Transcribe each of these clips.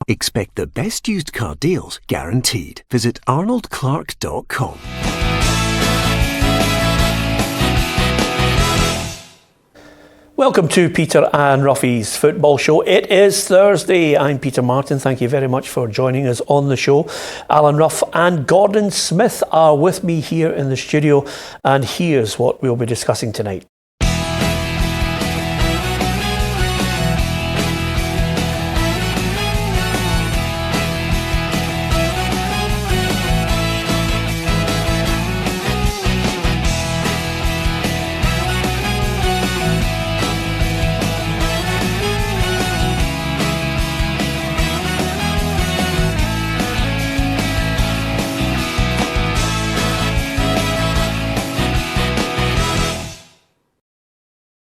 Expect the best used car deals guaranteed. Visit arnoldclark.com. Welcome to Peter and Ruffy's Football Show. It is Thursday. I'm Peter Martin. Thank you very much for joining us on the show. Alan Ruff and Gordon Smith are with me here in the studio, and here's what we'll be discussing tonight.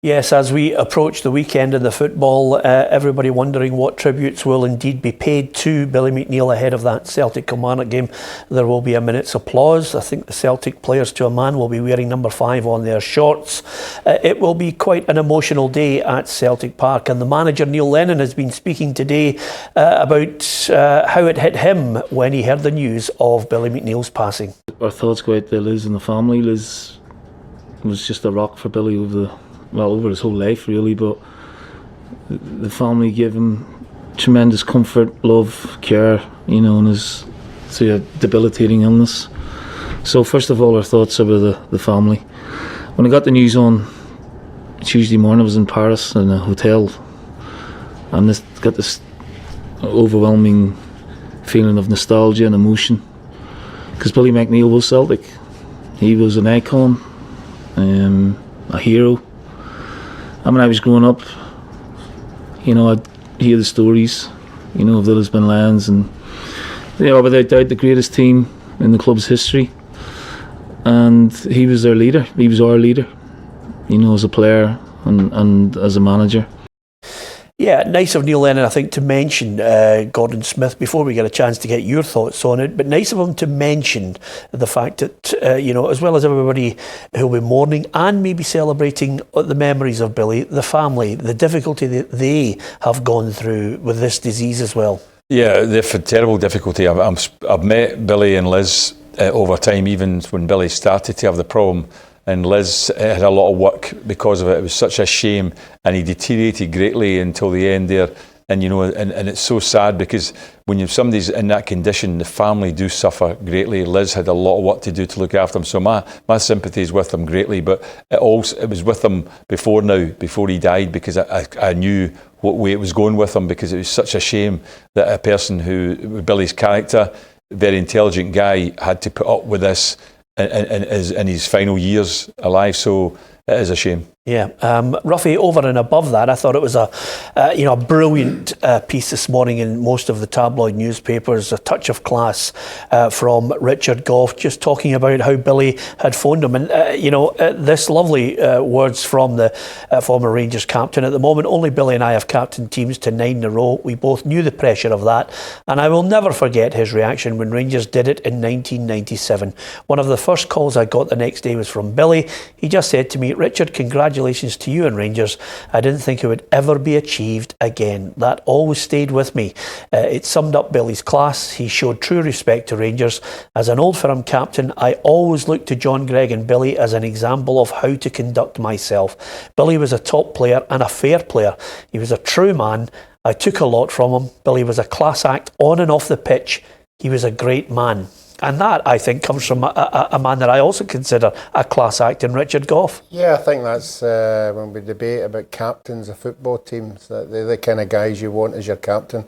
Yes, as we approach the weekend in the football, everybody wondering what tributes will indeed be paid to Billy McNeill ahead of that Celtic Kilmarnock game. There will be a minute's applause. I think the Celtic players to a man will be wearing number 5 on their shorts. It will be quite an emotional day at Celtic Park, and the manager Neil Lennon has been speaking today about how it hit him when he heard the news of Billy McNeill's passing. Our thoughts go out to Liz and the family. Liz was just a rock for Billy over his whole life really, but the family gave him tremendous comfort, love, care, in his through a debilitating illness. So first of all, our thoughts are with the family. When I got the news on Tuesday morning, I was in Paris in a hotel, and got this overwhelming feeling of nostalgia and emotion, because Billy McNeill was Celtic. He was an icon, a hero. When I was growing up, I'd hear the stories, of the Lisbon Lions, and they are without doubt the greatest team in the club's history. And he was their leader. He was our leader, as a player and as a manager. Yeah, nice of Neil Lennon, I think, to mention Gordon Smith before we get a chance to get your thoughts on it. But nice of him to mention the fact that, as well as everybody who'll be mourning and maybe celebrating the memories of Billy, the family, the difficulty that they have gone through with this disease as well. Yeah, they've had terrible difficulty. I've met Billy and Liz over time, even when Billy started to have the problem. And Liz had a lot of work because of it. It was such a shame, and he deteriorated greatly until the end there. And and it's so sad, because when somebody's in that condition, the family do suffer greatly. Liz had a lot of work to do to look after him, so my sympathy is with him greatly. But it was with him before he died, because I knew what way it was going with him, because it was such a shame that a person who, with Billy's character, very intelligent guy, had to put up with this in his final years alive. So it is a shame. Yeah, Ruffy, over and above that, I thought it was a brilliant piece this morning in most of the tabloid newspapers, a touch of class from Richard Gough, just talking about how Billy had phoned him. And, this lovely words from the former Rangers captain. At the moment, only Billy and I have captained teams to 9 in a row. We both knew the pressure of that. And I will never forget his reaction when Rangers did it in 1997. One of the first calls I got the next day was from Billy. He just said to me, "Richard, congratulations to you and Rangers. I didn't think it would ever be achieved again." That always stayed with me. It summed up Billy's class. He showed true respect to Rangers. As an old firm captain, I always looked to John Greig and Billy as an example of how to conduct myself. Billy was a top player and a fair player. He was a true man. I took a lot from him. Billy was a class act on and off the pitch. He was a great man. And that, I think, comes from a man that I also consider a class act in Richard Gough. Yeah, I think that's when we debate about captains of football teams, that they're the kind of guys you want as your captain.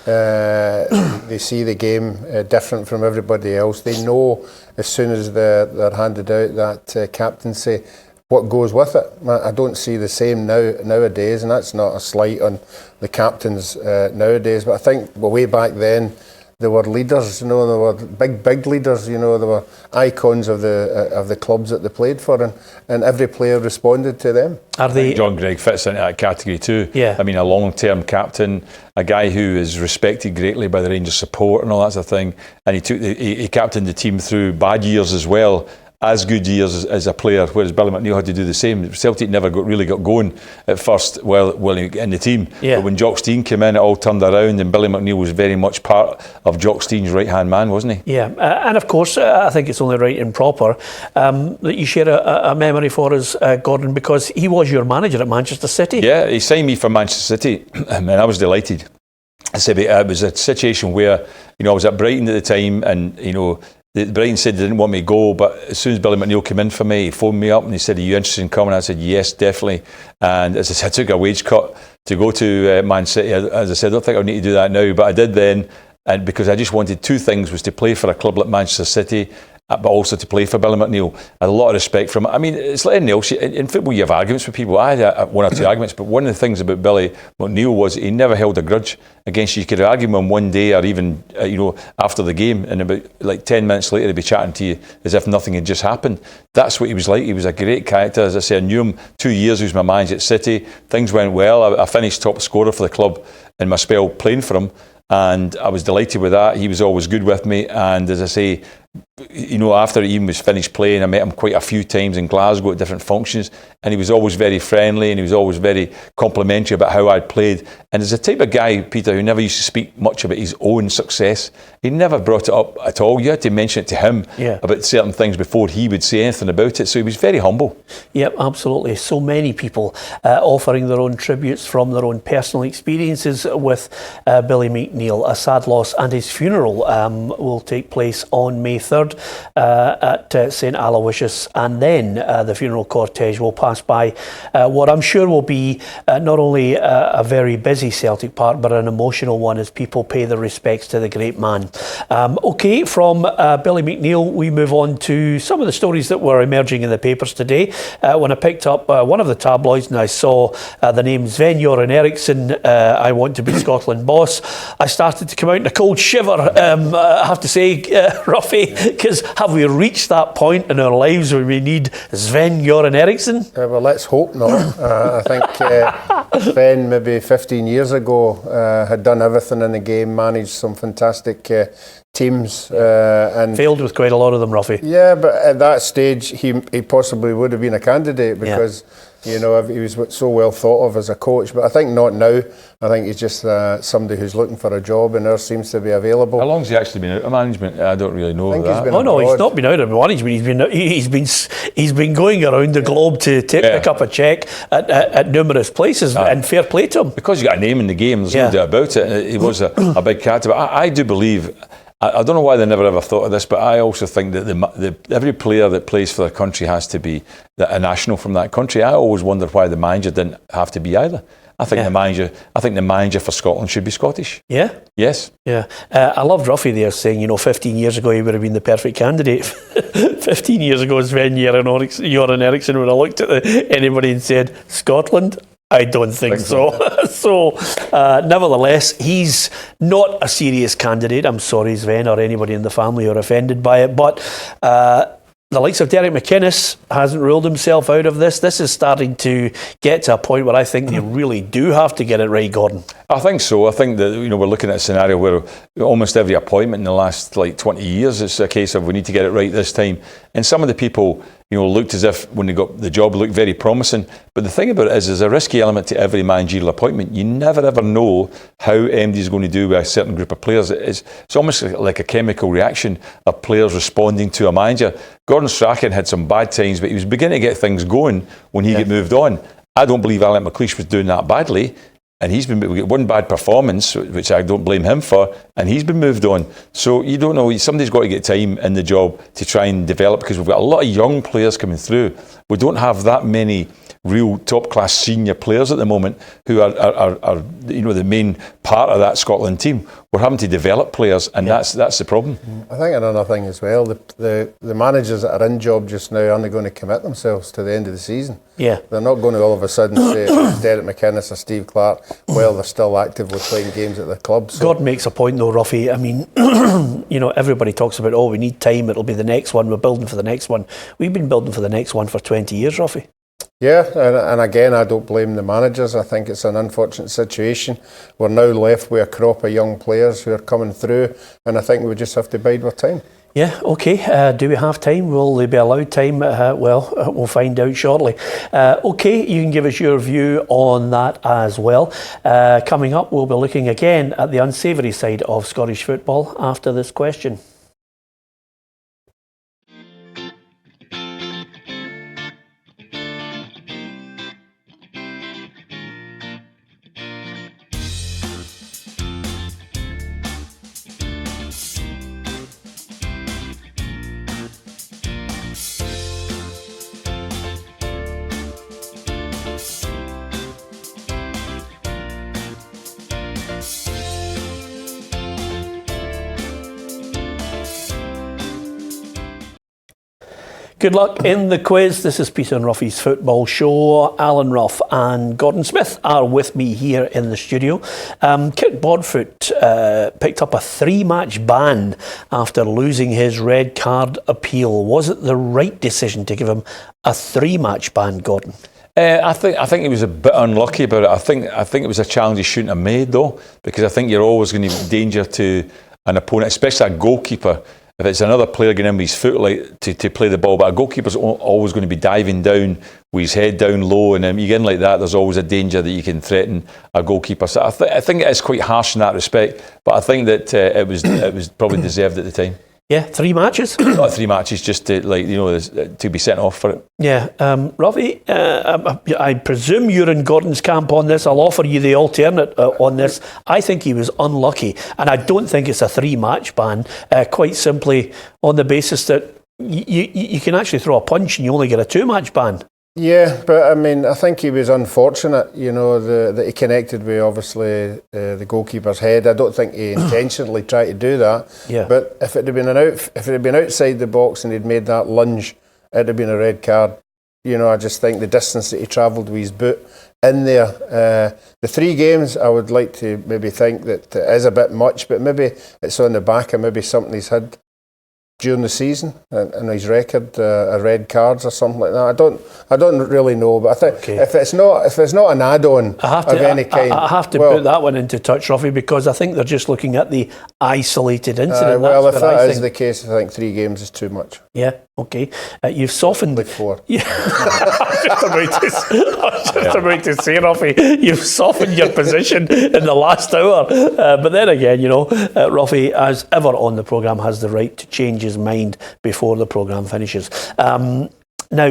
They see the game different from everybody else. They know as soon as they're handed out that captaincy what goes with it. I don't see the same nowadays, and that's not a slight on the captains nowadays, but I think way back then, there were leaders, they were big leaders, they were icons of the clubs that they played for, and every player responded to them. John Greig fits into that category too. Yeah. I mean, a long-term captain, a guy who is respected greatly by the Rangers support and all that sort of thing, and he captained the team through bad years as well. as good years as a player, whereas Billy McNeill had to do the same. Celtic never really got going at first while in the team. Yeah. But when Jock Stein came in, it all turned around, and Billy McNeill was very much part of Jock Stein's right-hand man, wasn't he? Yeah, and of course, I think it's only right and proper that you share a memory for us, Gordon, because he was your manager at Manchester City. Yeah, he signed me for Manchester City, and I was delighted. I said it was a situation where, I was at Brighton at the time, and Brighton said they didn't want me to go, but as soon as Billy McNeill came in for me, he phoned me up and he said, "Are you interested in coming?" I said, "Yes, definitely." And as I said, I took a wage cut to go to Man City. As I said, I don't think I need to do that now, but I did then, and because I just wanted two things: was to play for a club like Manchester City, but also to play for Billy McNeill. I had a lot of respect for him. I mean, it's like anything else. In football, you have arguments with people. I had one or two arguments, but one of the things about Billy McNeill was he never held a grudge against you. You could argue with him one day or even, after the game, and about like 10 minutes later, he'd be chatting to you as if nothing had just happened. That's what he was like. He was a great character. As I say, I knew him 2 years. He was my manager at City. Things went well. I finished top scorer for the club in my spell playing for him, and I was delighted with that. He was always good with me, and as I say, after he even was finished playing, I met him quite a few times in Glasgow at different functions, and he was always very friendly, and he was always very complimentary about how I'd played. And as a type of guy, Peter, who never used to speak much about his own success, he never brought it up at all. You had to mention it to him about certain things before he would say anything about it. So he was very humble. Yep, absolutely. So many people offering their own tributes from their own personal experiences with Billy McNeill. A sad loss, and his funeral will take place on May 3rd at St Aloysius, and then the funeral cortege will pass by what I'm sure will be not only a very busy Celtic Park, but an emotional one as people pay their respects to the great man. Okay, from Billy McNeill, we move on to some of the stories that were emerging in the papers today. When I picked up one of the tabloids and I saw the name Sven-Göran Eriksson, I want to be Scotland boss, I started to come out in a cold shiver, I have to say, Ruffy, because have we reached that point in our lives where we need Sven-Göran Eriksson? Well, let's hope not. I think Sven, maybe 15 years ago, had done everything in the game, managed some fantastic teams. And failed with quite a lot of them, Ruffy. Yeah, but at that stage, he possibly would have been a candidate because, he was so well thought of as a coach. But I think not now. I think he's just somebody who's looking for a job, and there seems to be available. How long's he actually been out of management? I don't really know that. He's not been out of management. He's been going around the globe to pick up a cheque at numerous places, and fair play to him. Because you got a name in the game, there's no doubt about it. He was a big character. But I do believe, I don't know why they never ever thought of this, but I also think that every player that plays for their country has to be a national from that country. I always wondered why the manager didn't have to be either. I think the manager for Scotland should be Scottish. Yeah. Yes. Yeah. I loved Ruffy there saying, 15 years ago he would have been the perfect candidate. 15 years ago, Sven-Göran Eriksson would have looked at anybody and said, Scotland? I don't think so. So, nevertheless, he's not a serious candidate. I'm sorry, Sven, or anybody in the family who are offended by it. But the likes of Derek McInnes hasn't ruled himself out of this. This is starting to get to a point where I think they really do have to get it right, Gordon. I think so. I think that we're looking at a scenario where almost every appointment in the last 20 years, it's a case of we need to get it right this time. And some of the people, looked as if when they got the job looked very promising. But the thing about it is there's a risky element to every managerial appointment. You never ever know how MD is going to do with a certain group of players. It's almost like a chemical reaction of players responding to a manager. Gordon Strachan had some bad times, but he was beginning to get things going when he got moved on. I don't believe Alec McLeish was doing that badly. And we got one bad performance, which I don't blame him for, and he's been moved on. So you don't know, somebody's got to get time in the job to try and develop, because we've got a lot of young players coming through. We don't have that many real top-class senior players at the moment who are the main part of that Scotland team. We're having to develop players, and that's the problem. I think another thing as well, the managers that are in job just now aren't going to commit themselves to the end of the season. Yeah. They're not going to all of a sudden say it's Derek McInnes or Steve Clark while they're still actively playing games at the club. So. God makes a point though, Ruffy. I mean, everybody talks about, we need time, it'll be the next one, we're building for the next one. We've been building for the next one for 20 years, Ruffy. Yeah, and again, I don't blame the managers. I think it's an unfortunate situation. We're now left with a crop of young players who are coming through, and I think we just have to bide our time. Yeah, okay. Do we have time? Will they be allowed time? We'll find out shortly. Okay, you can give us your view on that as well. Coming up, we'll be looking again at the unsavoury side of Scottish football after this question. Good luck in the quiz. This is Peter and Ruffy's Football Show. Alan Ruff and Gordon Smith are with me here in the studio. Broadfoot picked up a 3-match ban after losing his red card appeal. Was it the right decision to give him a 3-match ban, Gordon? I think he was a bit unlucky about it. I think it was a challenge he shouldn't have made, though, because I think you're always going to be in danger to an opponent, especially a goalkeeper. If it's another player getting in with his foot like to play the ball, but a goalkeeper's always going to be diving down with his head down low, and you get in like that, there's always a danger that you can threaten a goalkeeper. So I think it is quite harsh in that respect, but I think that it was probably deserved at the time. Yeah, 3 matches. Not 3 matches, just to be sent off for it. Yeah, Robbie, I presume you're in Gordon's camp on this. I'll offer you the alternate on this. I think he was unlucky, and I don't think it's a 3-match ban. Quite simply on the basis that you can actually throw a punch and you only get a 2-match ban. Yeah, but I mean, I think he was unfortunate, that he connected with, obviously, the goalkeeper's head. I don't think he intentionally tried to do that. Yeah. But if it had been outside the box and he'd made that lunge, it'd have been a red card. I just think the distance that he travelled with his boot in there. The 3 games, I would like to maybe think that it is a bit much, but maybe it's on the back of maybe something he's had during the season and his record, red cards or something like that. I don't really know, but I think if it's not an add-on of any kind, I have to put that one into touch, Ruffy, because I think they're just looking at the isolated incident. Well, if that is the case, I think 3 games is too much. Yeah, okay. You've softened. Like 4. Yeah. I was just about to say, Ruffy, you've softened your position in the last hour. But then again, Ruffy, as ever on the programme, has the right to change his mind before the programme finishes. Now,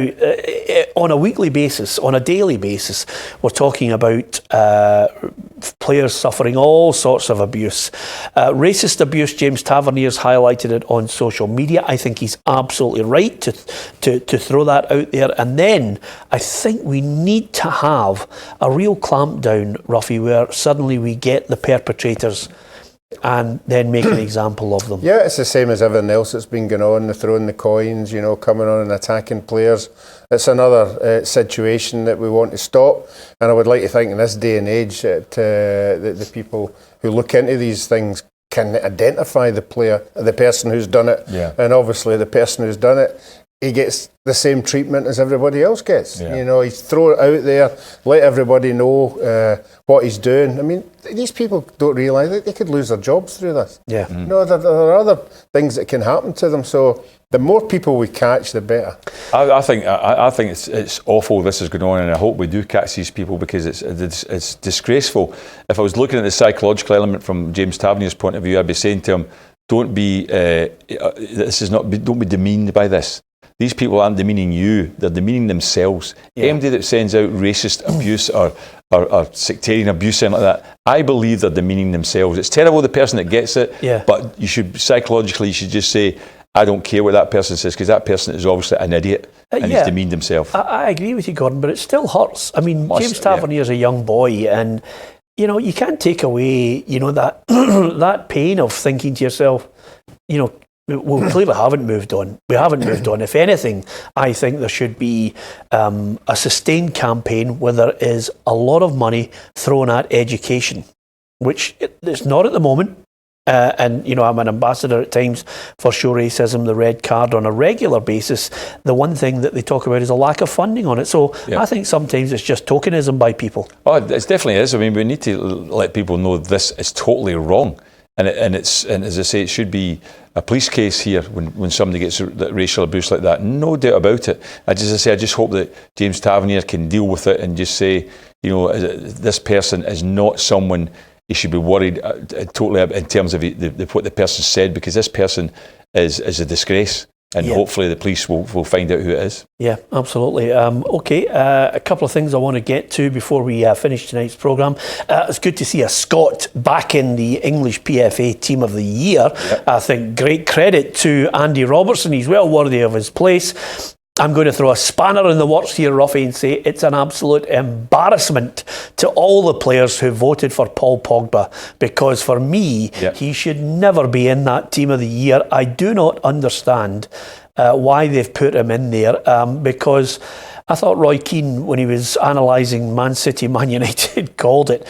on a weekly basis, on a daily basis, we're talking about players suffering all sorts of abuse. Racist abuse, James Tavernier's highlighted it on social media. I think he's absolutely right to throw that out there. And then I think we need to have a real clampdown, Ruffy, where suddenly we get the perpetrators and then make an example of them. Yeah, it's the same as everything else that's been going on, the throwing the coins, coming on and attacking players. It's another situation that we want to stop, and I would like to think in this day and age that the people who look into these things can identify the person who's done it, and obviously the person who's done it, he gets the same treatment as everybody else gets. He's throw it out there, let everybody know what he's doing. I mean, these people don't realise that they could lose their jobs through this. Yeah. There are other things that can happen to them. So the more people we catch, the better. I think it's awful this is going on, and I hope we do catch these people, because it's disgraceful. If I was looking at the psychological element from James Tavernier's point of view, I'd be saying to him, don't be demeaned by this. These people aren't demeaning you, they're demeaning themselves. Anybody that sends out racist abuse or sectarian abuse, something like that, I believe they're demeaning themselves. It's terrible, the person that gets it, but you should just say, I don't care what that person says, because that person is obviously an idiot and he's demeaned himself. I agree with you, Gordon, but it still hurts. I mean, James Tavernier's a young boy, and you can't take away that that pain of thinking to yourself, we clearly haven't moved on. We haven't moved on. If anything, I think there should be a sustained campaign where there is a lot of money thrown at education, which it's not at the moment. And I'm an ambassador at times for Show Racism, the red card, on a regular basis. The one thing that they talk about is a lack of funding on it. So I think sometimes it's just tokenism by people. Oh, it definitely is. I mean, we need to let people know this is totally wrong. and as I say, it should be a police case here when somebody gets racial abuse like that. No doubt about it. I just hope that James Tavernier can deal with it and just say, this person is not someone he should be worried totally in terms of what the person said, because this person is a disgrace. And hopefully the police will find out who it is. Yeah, absolutely. Okay, a couple of things I want to get to before we finish tonight's programme. It's good to see a Scot back in the English PFA Team of the Year. Yep. I think great credit to Andy Robertson. He's well worthy of his place. I'm going to throw a spanner in the works here, Ruffy, and say it's an absolute embarrassment to all the players who voted for Paul Pogba, because for me, he should never be in that Team of the Year. I do not understand why they've put him in there, because I thought Roy Keane, when he was analysing Man City, Man United, called it,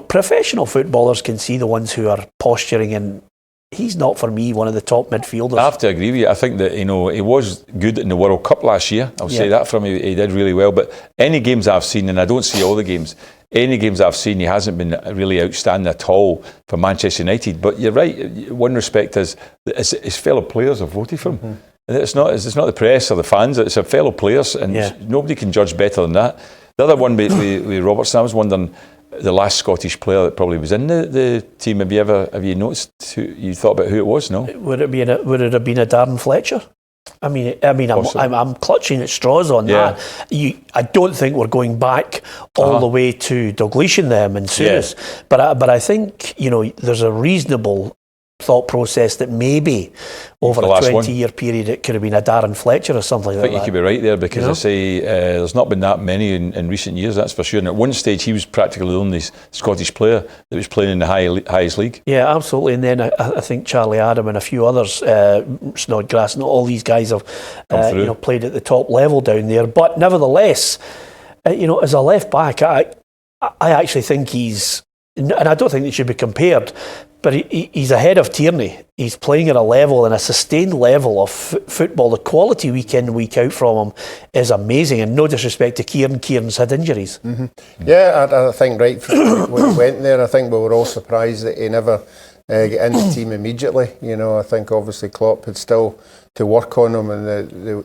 professional footballers can see the ones who are posturing, and he's not, for me, one of the top midfielders. I have to agree with you. I think that, he was good in the World Cup last year. I'll say that from him. He did really well. But any games I've seen, and I don't see all the games, any games I've seen, he hasn't been really outstanding at all for Manchester United. But you're right. One respect is his fellow players have voted for him. Mm-hmm. It's not the press or the fans. It's our fellow players, and nobody can judge better than that. The other one with Robertson, I was wondering, the last Scottish player that probably was in the team. Have you noticed? You thought about who it was? No. Would it have been a Darren Fletcher? I mean, I'm clutching at straws on that. I don't think we're going back all the way to Dalglish them and Souness, but I think there's a reasonable thought process that maybe over a 20-year period it could have been a Darren Fletcher or something like that. I think you could be right there, because I say there's not been that many in recent years, that's for sure. And at one stage he was practically the only Scottish player that was playing in the highest league. Yeah, absolutely. And then I think Charlie Adam and a few others, Snodgrass, and all these guys have played at the top level down there. But nevertheless, as a left back, I actually think he's, and I don't think they should be compared, but he's ahead of Tierney. He's playing at a level and a sustained level of football. The quality week in, week out from him is amazing. And no disrespect to Kieran. Kieran's had injuries. Mm-hmm. Yeah, I think right when he went there, I think we were all surprised that he never got into the team immediately. I think obviously Klopp had still to work on him and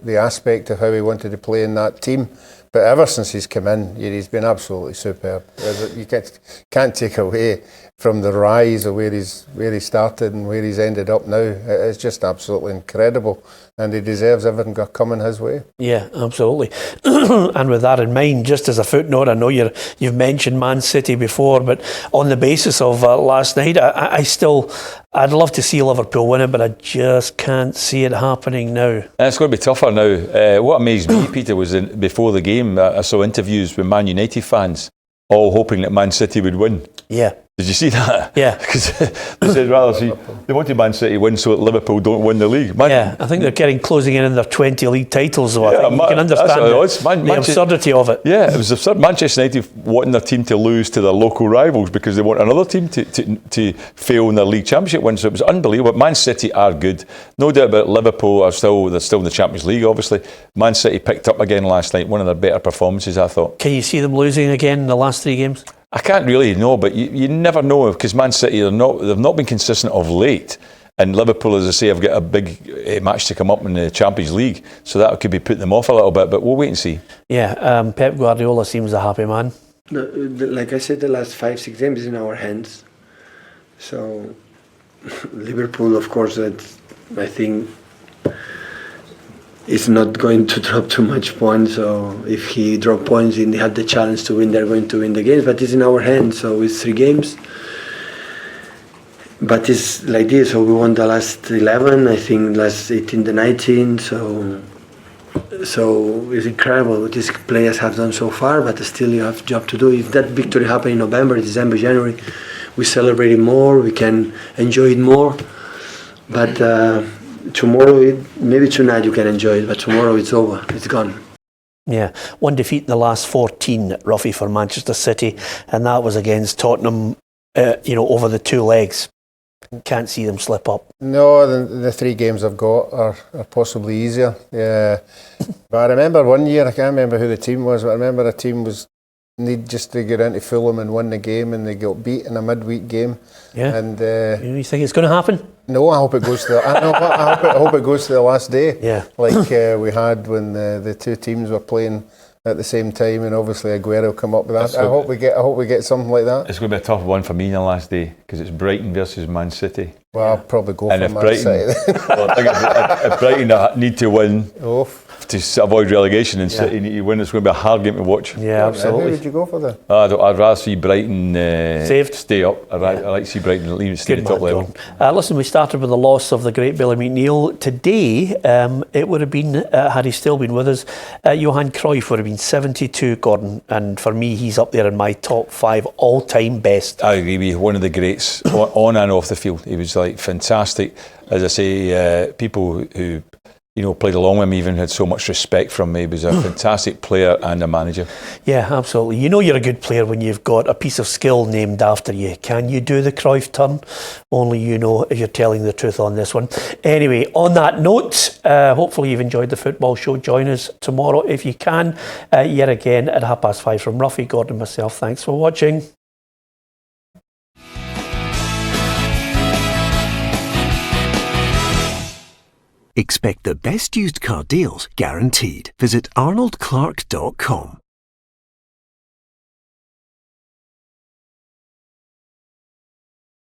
the aspect of how he wanted to play in that team. But ever since he's come in, he's been absolutely superb. You can't take away from the rise of where he started and where he's ended up now. It's just absolutely incredible, and he deserves everything coming his way. Yeah, absolutely. And with that in mind, just as a footnote, I know you've mentioned Man City before, but on the basis of last night, I'd love to see Liverpool win it, but I just can't see it happening now. It's going to be tougher now. What amazed me, Peter, was before the game, I saw interviews with Man United fans all hoping that Man City would win. Yeah. Did you see that? Yeah. Because they said they wanted Man City to win so that Liverpool don't win the league. I think they're closing in on their 20 league titles, so I think you can understand the absurdity of it. Yeah, it was absurd. Manchester United wanting their team to lose to their local rivals because they want another team to fail in their league championship win. So it was unbelievable. Man City are good. No doubt about it. Liverpool they're still in the Champions League, obviously. Man City picked up again last night, one of their better performances, I thought. Can you see them losing again in the last 3 games? I can't really know, but you never know, because Man City they've not been consistent of late, and Liverpool, as I say, have got a big match to come up in the Champions League, so that could be putting them off a little bit. But we'll wait and see. Yeah, Pep Guardiola seems a happy man. No, like I said, the last 5-6 games is in our hands. So Liverpool, of course, I think is not going to drop too much points. So if he drop points and they have the challenge to win, they're going to win the games. But it's in our hands. So it's 3 games. But it's like this. So we won the last 11. I think last 18 to 19. So it's incredible what these players have done so far. But still, you have a job to do. If that victory happened in November, December, January, we celebrate it more. We can enjoy it more. But tomorrow, maybe tonight you can enjoy it, but tomorrow it's over. It's gone. Yeah, 1 defeat in the last 14, Ruffy, for Manchester City, and that was against Tottenham, over the 2 legs. Can't see them slip up. No, the 3 games I've got are possibly easier. Yeah, but I remember one year, I can't remember who the team was, but I remember a team was need just to get into Fulham and win the game, and they got beat in a midweek game. Yeah. And you think it's going to happen? no, I hope it goes to. I hope it goes to the last day. Yeah. Like we had when the two teams were playing at the same time, and obviously Aguero come up with that. I hope we get something like that. It's going to be a tough one for me in the last day because it's Brighton versus Man City. Well, I'll probably go And for if Man Brighton, City. well, I think if Brighton need to win Oh, to avoid relegation, and City need to win, it's going to be a hard game to watch. Yeah, who absolutely. would you go for then? I'd rather see Brighton Saved. stay up. I like to see Brighton leave stay at the top man, level. Gordon. Listen, we started with the loss of the great Billy McNeill. Today, it would have been, had he still been with us, Johan Cruyff would have been 72, Gordon. And for me, he's up there in my top 5 all-time best. I agree with you. One of the greats on and off the field. He was like fantastic. As I say, people who played along with him even had so much respect for him. He was a fantastic player and a manager. Yeah, absolutely. You know you're a good player when you've got a piece of skill named after you. Can you do the Cruyff turn? Only you know if you're telling the truth on this one. Anyway, on that note, hopefully you've enjoyed the football show. Join us tomorrow if you can, yet again at 5:30 from Ruffy, Gordon and myself. Thanks for watching. Expect the best used car deals guaranteed. Visit arnoldclark.com.